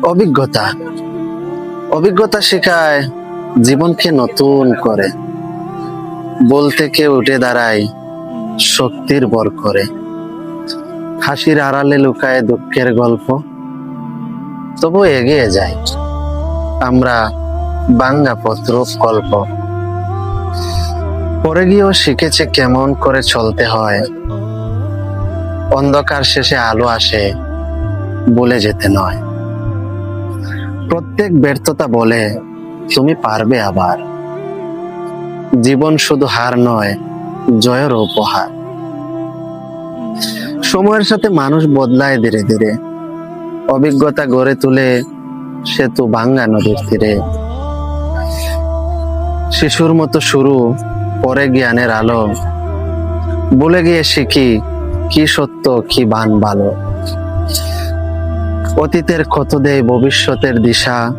অভিজ্ঞতা অভিজ্ঞতা শেখায় জীবনকে নতুন করে। বলতে কেউ উঠে দাঁড়ায় শক্তির বর করে। হাসির আড়ালে লুকায় দুঃখের গল্প, তবু এগিয়ে যায় আমরা বাংলা পত্র কল্প। পরে গিয়েও শিখেছে কেমন করে চলতে হয়। অন্ধকার শেষে আলো আসে, বলে যেতে নয়। প্রত্যেক ব্যর্থতা বলে তুমি পারবে আবার। জীবন শুধু হার নয়, জয়ের উপহার। সময়ের সাথে মানুষ বদলায় ধীরে ধীরে। অভিজ্ঞতা গড়ে তুলে সেতু ভাঙ্গা নদীর তীরে। শিশুর মতো শুরু, পরে জ্ঞানের আলো। বলে গিয়ে শিখি কি সত্য কি বান ভালো। অতীতের ক্ষত দেয় ভবিষ্যতের দিশা।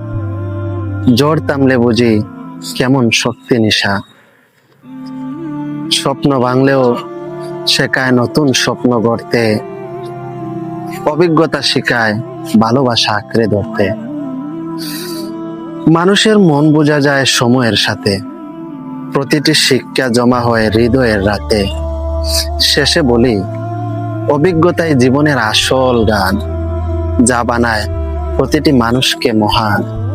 ঝড় থামলে বুঝি কেমন শক্তি নিশা। স্বপ্ন ভাঙলেও শেখায় নতুন স্বপ্ন গড়তে। অভিজ্ঞতা শিখায় ভালোবাসা আঁকড়ে ধরতে। মানুষের মন বোঝা যায় সময়ের সাথে। প্রতিটি শিক্ষা জমা হয় হৃদয়ের রাতে। শেষে বলি, অভিজ্ঞতাই জীবনের আসল গান, যা বানায় প্রতিটি মানুষকে মহান।